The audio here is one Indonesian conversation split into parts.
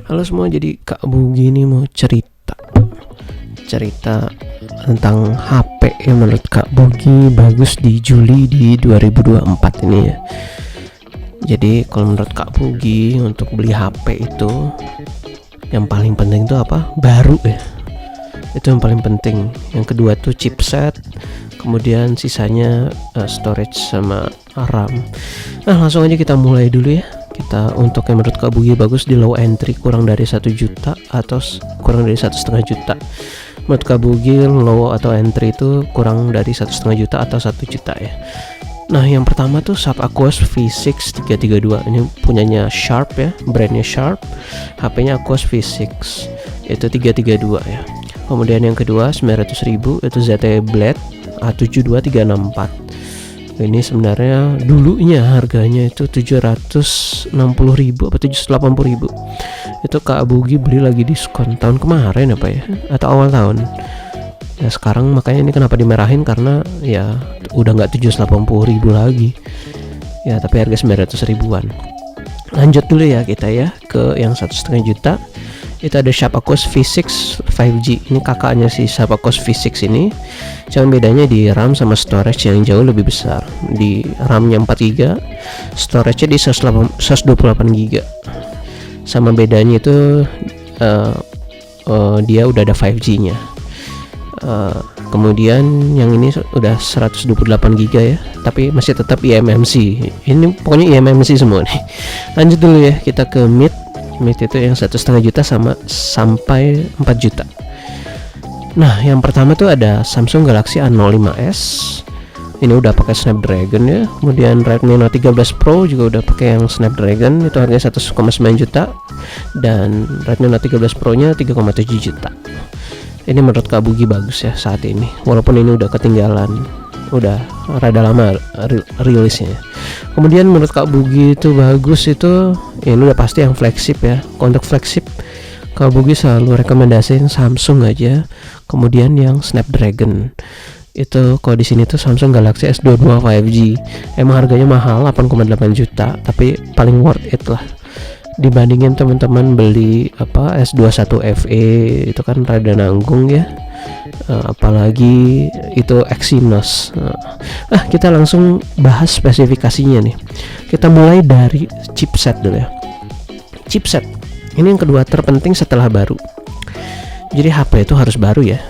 Halo semua, jadi Kak Bugi ini mau cerita tentang HP yang menurut Kak Bugi bagus di Juli di 2024 ini ya. Jadi kalau menurut Kak Bugi untuk beli HP itu yang paling penting itu apa? Baru ya. Itu yang paling penting. Yang kedua tuh chipset, kemudian sisanya storage sama RAM. Nah, langsung aja kita mulai dulu ya. Kita untuk yang menurut Kak Bugi bagus di low entry kurang dari 1 juta atau kurang dari 1,5 juta. Menurut Kak Bugi low atau entry itu kurang dari 1,5 juta atau 1 juta ya. Nah, yang pertama tuh Sharp Aquos V6 332. Ini punyanya Sharp ya, brandnya Sharp. HP-nya Aquos V6 itu 332 ya. Kemudian yang kedua 900.000 itu ZTE Blade A72364. Ini sebenarnya dulunya harganya itu 760.000 atau 780.000. Itu Kak Bugi beli lagi diskon tahun kemarin apa ya, atau awal tahun ya. Sekarang makanya ini kenapa dimerahin, karena ya udah nggak 780.000 lagi ya, tapi harga 900.000-an. Lanjut dulu ya kita ya ke yang 1,5 juta. Itu ada Sharp Aquos V6 5G. Ini kakaknya si Sharp Aquos V6 ini, cuma bedanya di RAM sama storage yang jauh lebih besar. Di RAM-nya 4GB, storage-nya di 128GB. Sama bedanya itu dia udah ada 5G-nya. Kemudian yang ini udah 128GB ya, tapi masih tetap eMMC. Ini pokoknya eMMC semua nih. Lanjut dulu ya kita ke mid itu yang 1,5 juta sampai 4 juta. Nah, yang pertama tuh ada Samsung Galaxy A05s. Ini udah pakai Snapdragon ya. Kemudian Redmi Note 13 Pro juga udah pakai yang Snapdragon, itu harganya 1,9 juta. Dan Redmi Note 13 Pro nya 3,7 juta. Ini menurut Kak Bugi bagus ya saat ini, walaupun ini udah ketinggalan, udah rada lama rilisnya. Kemudian menurut Kak Bugi itu bagus itu ini udah pasti yang flagship ya. Untuk flagship Kak Bugi selalu rekomendasiin Samsung aja. Kemudian yang Snapdragon itu kalau di sini tuh Samsung Galaxy S22 5G. Emang harganya mahal 8,8 juta, tapi paling worth it lah dibandingin teman-teman beli S21 FE. Itu kan rada nanggung ya. Apalagi itu Exynos. Kita langsung bahas spesifikasinya nih. Kita mulai dari chipset dulu ya. Chipset ini yang kedua terpenting setelah baru. Jadi HP itu harus baru ya,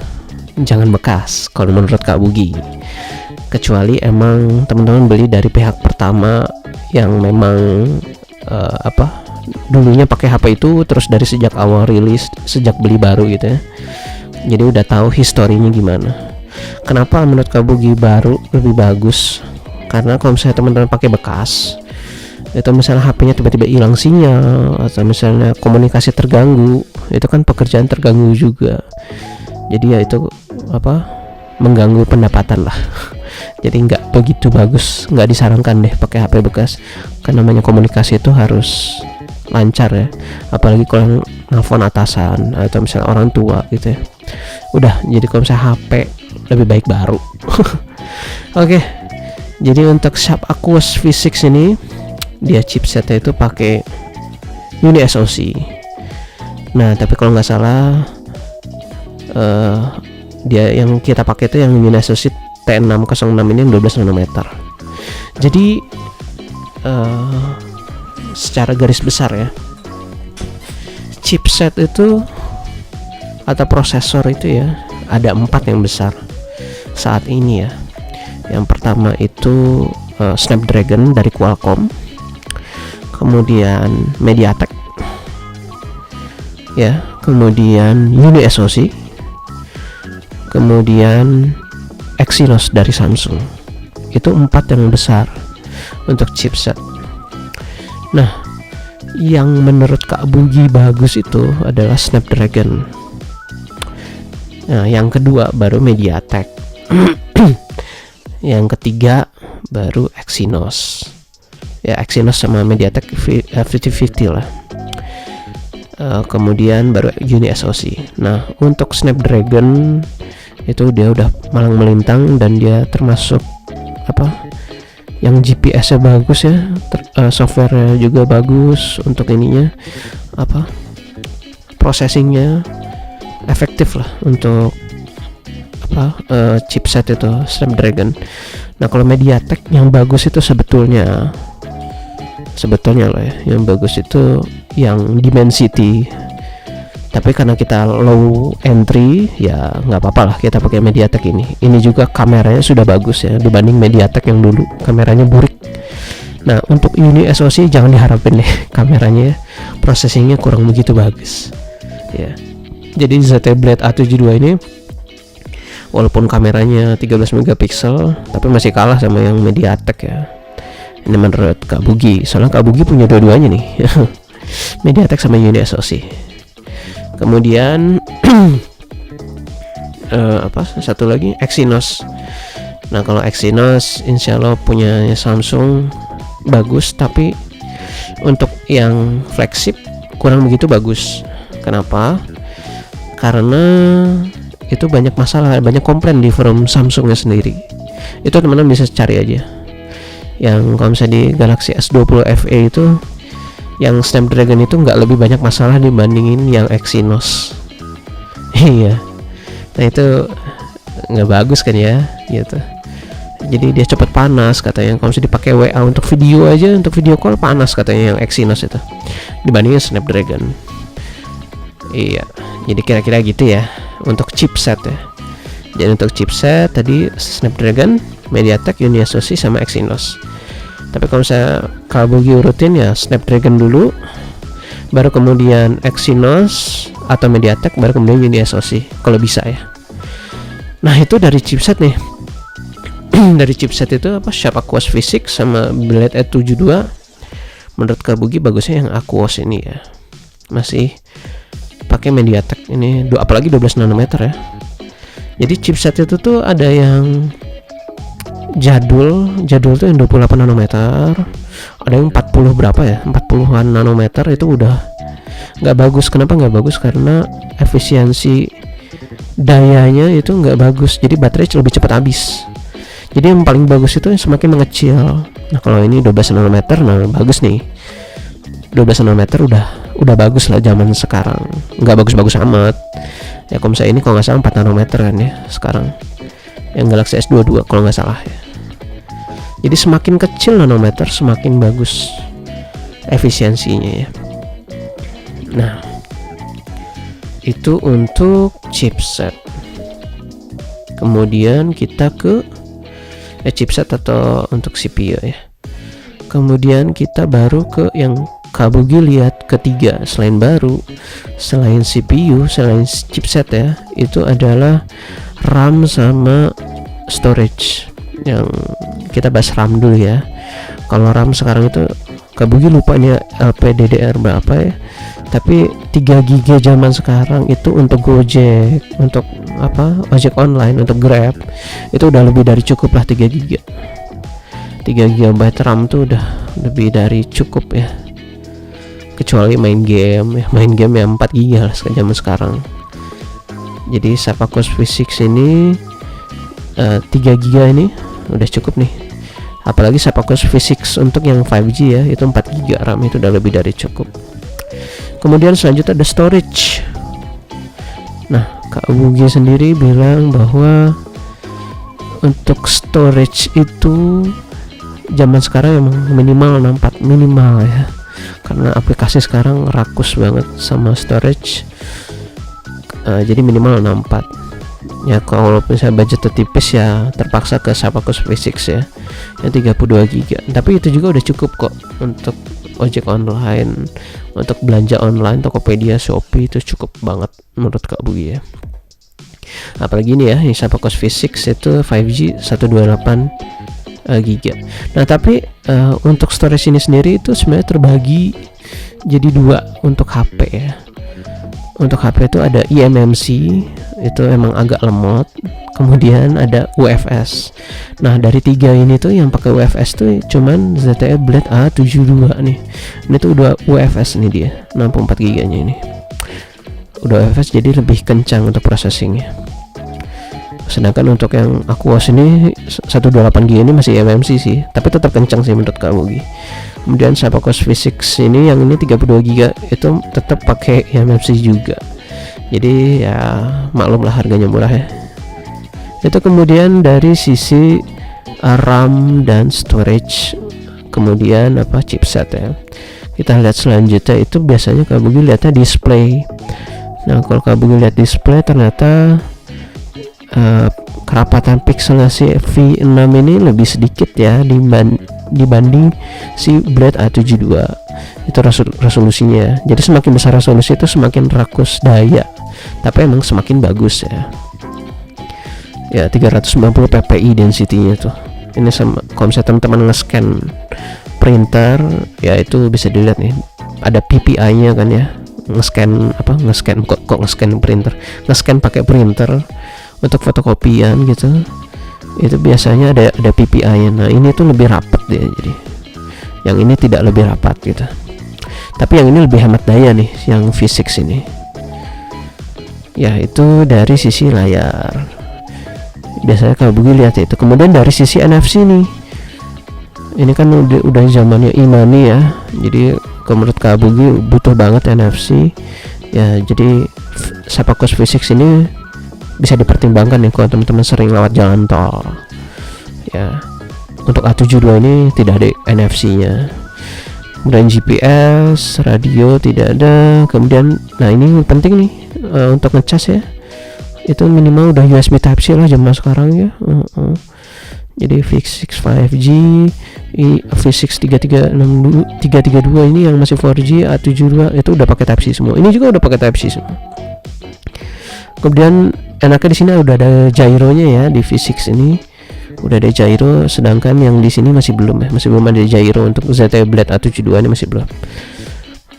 jangan bekas kalau menurut Kak Bugi. Kecuali emang teman-teman beli dari pihak pertama yang memang dulunya pakai HP itu terus dari sejak awal rilis, sejak beli baru gitu ya. Jadi udah tahu historinya gimana. Kenapa menurut Kak Bugi baru lebih bagus? Karena kalau misalnya teman-teman pakai bekas, itu misalnya HP-nya tiba-tiba hilang sinyal atau misalnya komunikasi terganggu, itu kan pekerjaan terganggu juga. Jadi ya itu mengganggu pendapatan lah. Jadi nggak begitu bagus, nggak disarankan deh pakai HP bekas. Karena namanya komunikasi itu harus lancar ya, apalagi kalau nelfon atasan atau misalnya orang tua gitu ya. Udah, jadi kalau misalnya HP lebih baik baru. Oke. Jadi untuk Sharp Aquos V6 ini dia chipsetnya itu pakai Uni SoC. Nah, tapi kalau nggak salah dia yang kita pakai itu yang Uni SoC T606 ini yang 12 nanometer. Jadi secara garis besar ya, chipset itu atau prosesor itu ya ada 4 yang besar saat ini ya. Yang pertama itu Snapdragon dari Qualcomm, kemudian MediaTek ya, kemudian Uni SoC, kemudian Exynos dari Samsung. Itu 4 yang besar untuk chipset. Nah, yang menurut Kak Bugi bagus itu adalah Snapdragon. Nah, yang kedua baru MediaTek. Yang ketiga baru Exynos. Ya, Exynos sama MediaTek 50-50 lah. Kemudian baru Uni SoC. Nah, untuk Snapdragon itu dia udah malang melintang dan dia termasuk yang GPS-nya bagus ya, software-nya juga bagus untuk ininya processingnya efektif lah untuk chipset itu Snapdragon. Nah kalau MediaTek yang bagus itu sebetulnya loh ya, yang bagus itu yang Dimensity. Tapi karena kita low entry ya nggak apa-apa lah kita pakai MediaTek ini. Ini juga kameranya sudah bagus ya dibanding MediaTek yang dulu kameranya burik. Nah untuk Uni SoC jangan diharapin deh kameranya, processingnya kurang begitu bagus ya. Jadi ZTE Blade A72 ini walaupun kameranya 13 megapiksel tapi masih kalah sama yang MediaTek ya. Ini menurut Kak Bugi, soalnya Kak Bugi punya dua-duanya nih MediaTek sama Uni SoC. Kemudian satu lagi Exynos. Nah kalau Exynos insya Allah punya Samsung bagus, tapi untuk yang flagship kurang begitu bagus. Kenapa? Karena itu banyak masalah, banyak komplain di forum Samsungnya sendiri. Itu teman-teman bisa cari aja. Yang kalau misalnya di Galaxy S20 FE itu yang Snapdragon itu nggak lebih banyak masalah dibandingin yang Exynos. Iya. Nah itu nggak bagus kan ya, gitu. Jadi dia cepat panas katanya. Kalau misalnya dipakai WA untuk video aja, untuk video call panas katanya yang Exynos itu dibandingin Snapdragon. Iya. Jadi kira-kira gitu ya untuk chipset ya. Jadi untuk chipset tadi Snapdragon, MediaTek, Uni SoC sama Exynos. Tapi kalau saya Bugi urutin ya Snapdragon dulu, baru kemudian Exynos atau MediaTek, baru kemudian Uni SoC kalau bisa ya. Nah itu dari chipset nih. Dari chipset itu Sharp Aquos V6 sama Blade A72. Menurut Kak Bugi bagusnya yang Aquos ini ya. Masih pakai MediaTek ini, apalagi 12 nanometer ya. Jadi chipset itu tuh ada yang jadul tuh yang 28 nanometer, ada yang 40 berapa ya, 40-an nanometer itu udah nggak bagus. Kenapa nggak bagus? Karena efisiensi dayanya itu nggak bagus, jadi baterai lebih cepat habis. Jadi yang paling bagus itu yang semakin mengecil. Nah kalau ini 12 nanometer, nah bagus nih, 12 nanometer udah bagus lah zaman sekarang, nggak bagus-bagus amat ya. Kalau misalnya ini kalau nggak salah 4 nanometer kan ya sekarang yang Galaxy S22 kalau nggak salah ya. Jadi semakin kecil nanometer semakin bagus efisiensinya ya. Nah itu untuk chipset. Kemudian kita ke chipset atau untuk CPU ya. Kemudian kita baru ke yang Kak Bugi lihat ketiga, selain CPU, selain chipset ya, itu adalah RAM sama storage. Yang kita bahas RAM dulu ya. Kalau RAM sekarang itu Kak Bugi lupa nih LPDDR berapa ya, tapi 3 GB zaman sekarang itu untuk Gojek, untuk ojek online, untuk Grab itu udah lebih dari cukup lah. 3 GB RAM tuh udah lebih dari cukup ya, kecuali main game ya 4 GB lah zaman sekarang. Jadi Sharp Aquos V6 ini 3 GB ini udah cukup nih, apalagi Sharp Aquos V6 untuk yang 5G ya, itu 4 GB RAM itu udah lebih dari cukup. Kemudian selanjutnya ada storage. Nah Kak Bugi sendiri bilang bahwa untuk storage itu zaman sekarang emang minimal 64 minimal ya, karena aplikasi sekarang rakus banget sama storage. Jadi minimal 64 ya. Kalau misalnya budget tipis ya terpaksa ke Sharp Aquos V6 ya yang 32 GB. Tapi itu juga udah cukup kok untuk ojek online, untuk belanja online, Tokopedia, Shopee, itu cukup banget menurut Kak Bugi ya. Apalagi ini ya, yang Sharp Aquos V6 itu 5G 128 GB. Nah tapi untuk storage ini sendiri itu sebenarnya terbagi jadi dua untuk HP ya. Untuk HP itu ada eMMC, itu emang agak lemot. Kemudian ada UFS. Nah dari tiga ini tuh yang pakai UFS tuh cuman ZTE Blade A72 nih. Ini tuh udah UFS nih dia, 64 GB nya ini udah UFS, jadi lebih kencang untuk processingnya. Sedangkan untuk yang Aquos ini 128 GB ini masih eMMC sih, tapi tetap kencang sih menurut Kak Bugi. Kemudian Sapakos V6 ini yang ini 32 GB itu tetap pakai eMMC juga. Jadi ya maklumlah harganya murah ya. Itu kemudian dari sisi RAM dan storage, kemudian chipset ya. Kita lihat selanjutnya itu biasanya Kak Bugi lihatnya display. Nah kalau Kak Bugi lihat display ternyata kerapatan pixelnya si V6 ini lebih sedikit ya dibanding si Blade A72. Itu resolusinya. Jadi semakin besar resolusi itu semakin rakus daya, tapi emang semakin bagus ya. Ya 390 ppi density-nya tuh. Ini sama kalau misalnya teman-teman nge-scan printer ya itu bisa dilihat nih ada PPI-nya kan ya. Nge-scan printer, nge-scan pakai printer untuk fotokopian gitu, itu biasanya ada PPI-nya. Nah ini tuh lebih rapat dia, jadi yang ini tidak lebih rapat gitu, tapi yang ini lebih hemat daya nih, yang V6 ini ya. Itu dari sisi layar biasanya Kak Bugi lihat itu. Kemudian dari sisi NFC nih, ini kan udah zamannya e-money ya, jadi menurut Kak Bugi butuh banget NFC ya. Jadi Sapakos V6 ini bisa dipertimbangkan nih kalau teman-teman sering lewat jalan tol ya. Untuk A72 ini tidak ada NFC-nya. Kemudian GPS, radio tidak ada. Kemudian nah ini penting nih untuk ngecas ya, itu minimal udah USB Type-C lah zaman sekarang ya. Jadi V6 5G, V6 332 ini yang masih 4G, A72 itu udah pakai Type-C semua. Ini juga udah pakai Type-C semua. Kemudian enaknya di sini udah ada gyronya ya, di V6 ini udah ada gyro, sedangkan yang di sini masih belum ya, masih belum ada gyro. Untuk ZTE Blade A72 ini masih belum.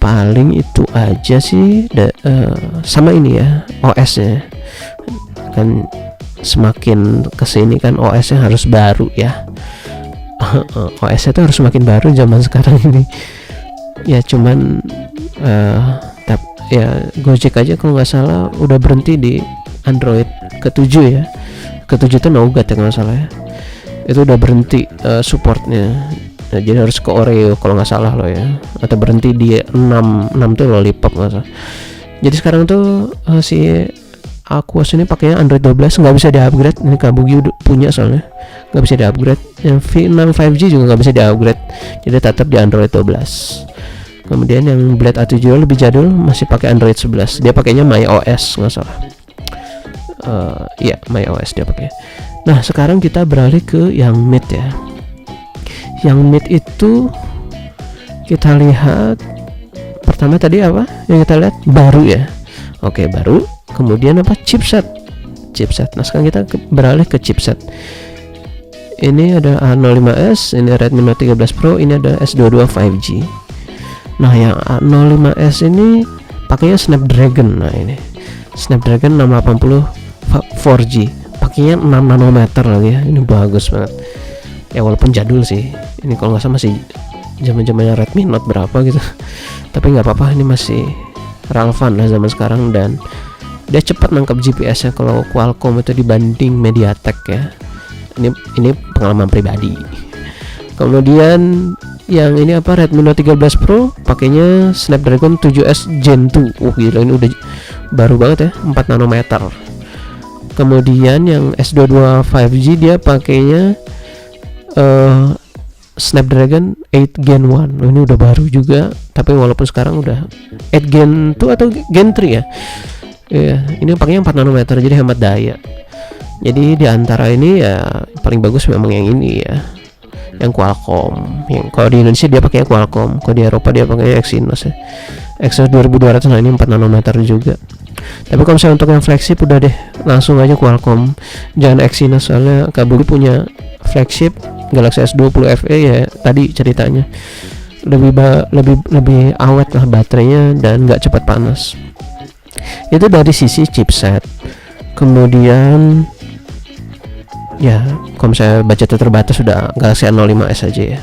Paling itu aja sih. Sama ini ya OS-nya kan, semakin kesini kan OS-nya harus baru ya. OS-nya tuh harus semakin baru zaman sekarang ini ya. Cuman ya Gojek aja kalau nggak salah udah berhenti di Android ke-7 ya. Ke-7 itu Nougat ya kalau nggak salah ya, itu udah berhenti supportnya. Nah, jadi harus ke Oreo kalau nggak salah loh ya, atau berhenti di 6 tuh Lollipop nggak salah. Jadi sekarang tuh si Aquos ini pakainya Android 12, nggak bisa di-upgrade. Ini Kak Bugi udah punya soalnya, nggak bisa di-upgrade. Yang V6 5G juga nggak bisa di-upgrade, jadi tetap di Android 12. Kemudian yang Blade A72 lebih jadul, masih pakai Android 11. Dia pakainya MyOS nggak salah. Ya MyOS dia pakai. Nah sekarang kita beralih ke yang mid ya. Yang mid itu kita lihat pertama tadi apa yang kita lihat baru ya. Oke baru. Kemudian chipset. Nah sekarang kita beralih ke chipset. Ini ada A05s, ini Redmi Note 13 Pro, ini ada S22 5G. Nah yang A05s ini pakainya Snapdragon. Nah ini Snapdragon 680 4G, pakainya 6 nanometer lagi ya. Ini bagus banget ya, walaupun jadul sih. Ini kalau nggak salah masih zaman-zamannya Redmi Note berapa gitu. Tapi nggak apa-apa, ini masih relevan lah zaman sekarang, dan dia cepat nangkap GPS-nya kalau Qualcomm itu dibanding MediaTek ya. Ini pengalaman pribadi. Kemudian yang ini Redmi Note 13 Pro pakainya Snapdragon 7S Gen 2. Gila, ini udah baru banget ya, 4 nanometer. Kemudian yang S22 5G dia pakainya Snapdragon 8 Gen 1. Ini udah baru juga, tapi walaupun sekarang udah 8 Gen 2 atau Gen 3 ya. Ya, ini pakainya 4 nanometer, jadi hemat daya. Jadi di antara ini ya paling bagus memang yang ini ya, yang Qualcomm. Yang kalau di Indonesia dia pakai Qualcomm, kalau di Eropa dia pakai Exynos ya. Exynos 2200. Nah ini 4 nanometer juga. Tapi kalau misalnya untuk yang flagship udah deh langsung aja Qualcomm, jangan Exynos, soalnya Kak Bugi punya flagship Galaxy S20 FE ya. Tadi ceritanya lebih awet lah baterainya dan nggak cepat panas. Itu dari sisi chipset. Kemudian ya kalau misalnya budgetnya terbatas sudah Galaxy A05s aja ya.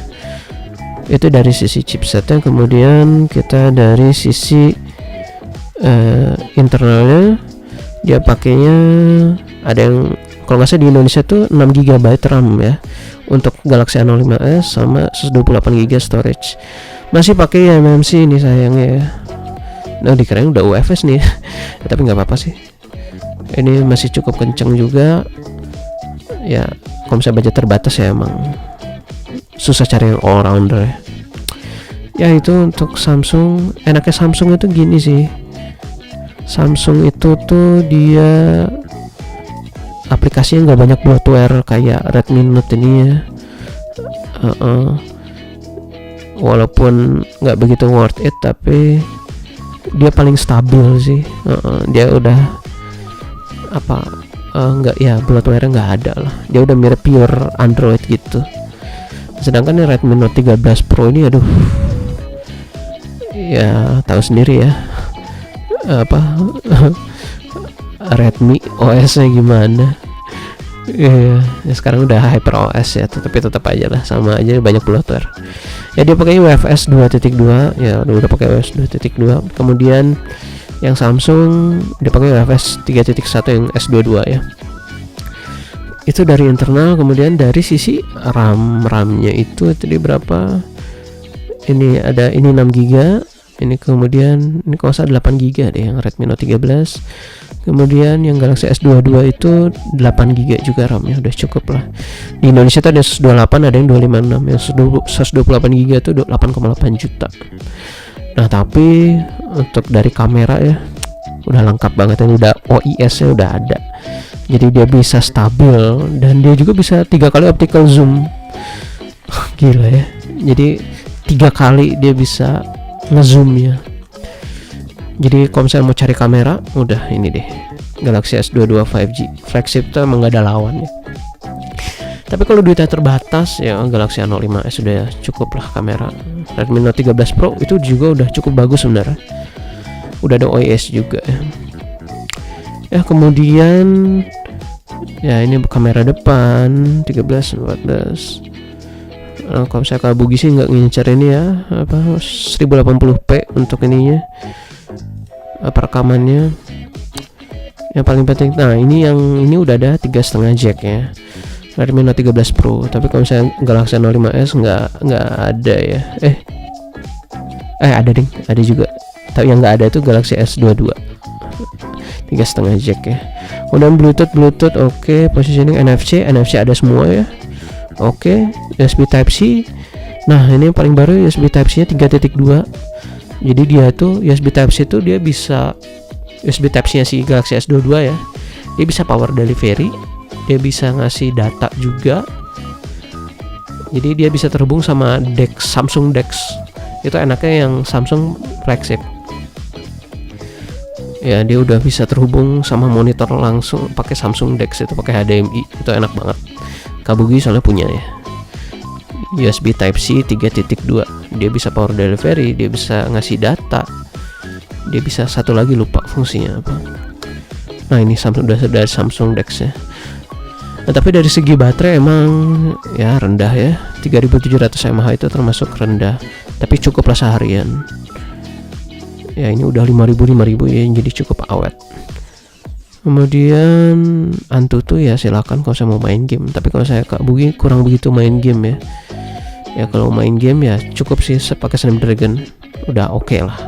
Itu dari sisi chipsetnya. Kemudian kita dari sisi internalnya, dia pakainya ada yang Kalau nggak salah di Indonesia tuh 6 GB RAM ya untuk Galaxy A05s sama 128 GB storage. Masih pakai eMMC ini sayangnya ya. Nah dikirain udah UFS nih ya. Tapi nggak apa-apa sih, ini masih cukup kenceng juga ya. Kalau misalnya budget terbatas ya emang susah cari yang all rounder ya. Ya itu untuk Samsung. Enaknya Samsung itu gini sih, Samsung itu tuh dia aplikasinya nggak banyak bloatware kayak Redmi Note ini ya. Walaupun nggak begitu worth it, tapi dia paling stabil sih. Dia udah nggak ya, bloatware nggak ada lah, dia udah mirip pure Android gitu. Sedangkan yang Redmi Note 13 Pro ini aduh ya tahu sendiri ya Redmi OS nya gimana ya. Sekarang udah Hyper OS ya, tapi tetap aja lah sama aja banyak bloatware ya. Dia pakai UFS 2.2 ya, udah pakai UFS 2.2. Kemudian yang Samsung dia pakai UFS 3.1 yang S22 ya. Itu dari internal. Kemudian dari sisi RAM-nya itu tadi berapa? Ini ada, ini 6 GB, ini kemudian ini kalau salah 8 GB deh yang Redmi Note 13. Kemudian yang Galaxy S22 itu 8 GB juga RAM-nya, udah cukup lah. Di Indonesia tuh ada 128, ada yang 256, yang 128 GB itu 8,8 juta. Nah tapi untuk dari kamera ya udah lengkap banget, ini udah OIS nya udah ada, jadi dia bisa stabil dan dia juga bisa 3 kali optical zoom. Gila ya, jadi 3 kali dia bisa ngezoom ya. Jadi kalau misalnya mau cari kamera, udah ini deh Galaxy S22 5G flagship tuh emang gak ada lawannya. Tapi kalau duitnya terbatas ya Galaxy A05s sudah cukup lah kamera. Redmi Note 13 Pro itu juga udah cukup bagus sebenarnya, udah ada OIS juga ya. Ya kemudian ya ini kamera depan 13 14. Kalau misalnya Kak Bugi sih nggak ngincer ini ya 1080p untuk ininya perekamannya yang paling penting. Nah ini udah ada 3,5 jack ya Redmi Note 13 Pro. Tapi kalau misalnya Galaxy A05s nggak ada ya. Ada ding, ada juga. Tapi yang nggak ada itu Galaxy S22 3,5 jack ya. Kemudian Bluetooth oke. Positioning NFC ada semua ya. Oke. USB Type C. Nah ini yang paling baru USB Type C nya 3.2. Jadi dia tuh USB Type C itu dia bisa, USB Type C nya si Galaxy S22 ya, dia bisa power delivery, dia bisa ngasih data juga. Jadi dia bisa terhubung sama DeX, Samsung DeX. Itu enaknya yang Samsung flagship ya, dia udah bisa terhubung sama monitor langsung pakai Samsung DeX, itu pakai HDMI, itu enak banget. Kabugi soalnya punya ya USB Type C 3.2, dia bisa power delivery, dia bisa ngasih data, dia bisa satu lagi lupa fungsinya apa. Nah ini Samsung udah dari Samsung DeX ya. Nah tapi dari segi baterai emang ya rendah ya, 3700 mAh itu termasuk rendah, tapi cukup lah seharian ya. Ini udah 5000 ya, jadi cukup awet. Kemudian Antutu ya silakan kalau saya mau main game, tapi kalau saya Kak Bugi kurang begitu main game ya. Ya kalau main game ya cukup sih pakai Snapdragon, udah oke lah.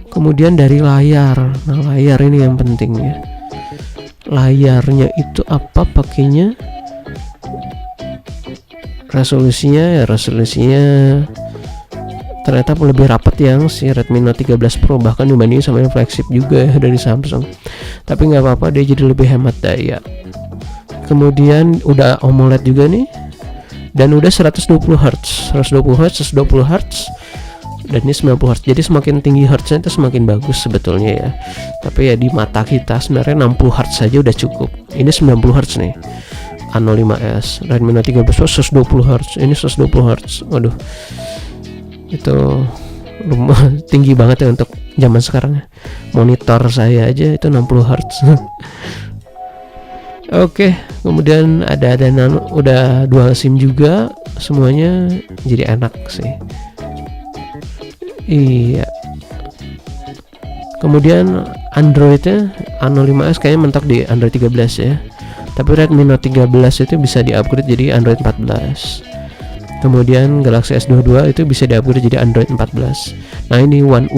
Kemudian dari layar, nah layar ini yang penting ya. Layarnya itu apa pakainya? Resolusinya ternyata lebih rapat yang si Redmi Note 13 Pro, bahkan dibandingin sama yang flagship juga ya dari Samsung. Tapi nggak apa-apa, dia jadi lebih hemat daya. Kemudian udah AMOLED juga nih, dan udah 120 Hz, dan ini 90 Hz. Jadi semakin tinggi Hz-nya itu semakin bagus sebetulnya ya. Tapi ya di mata kita sebenarnya 60 Hz saja udah cukup. Ini 90 Hz nih. A05s, Redmi Note 13 Pro 120 Hz, ini 120 Hz. Waduh. Itu tinggi banget ya untuk zaman sekarang. Monitor saya aja itu 60 Hz. Oke, kemudian ada udah dual SIM juga, semuanya jadi enak sih. Iya. Kemudian Androidnya A05s kayaknya mentok di Android 13 ya. Tapi Redmi Note 13 itu bisa di-upgrade jadi Android 14. Kemudian Galaxy S22 itu bisa di-upgrade jadi Android 14. Nah, ini One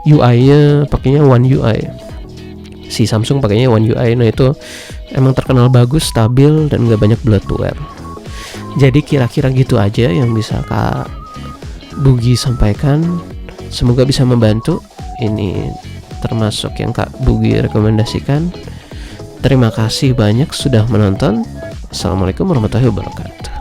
UI-nya pakainya One UI. Si Samsung pakainya One UI. Nah, itu emang terkenal bagus, stabil, dan gak banyak bloatware. Jadi kira-kira gitu aja yang bisa Kak Bugi sampaikan. Semoga bisa membantu. Ini termasuk yang Kak Bugi rekomendasikan. Terima kasih banyak sudah menonton. Assalamualaikum warahmatullahi wabarakatuh.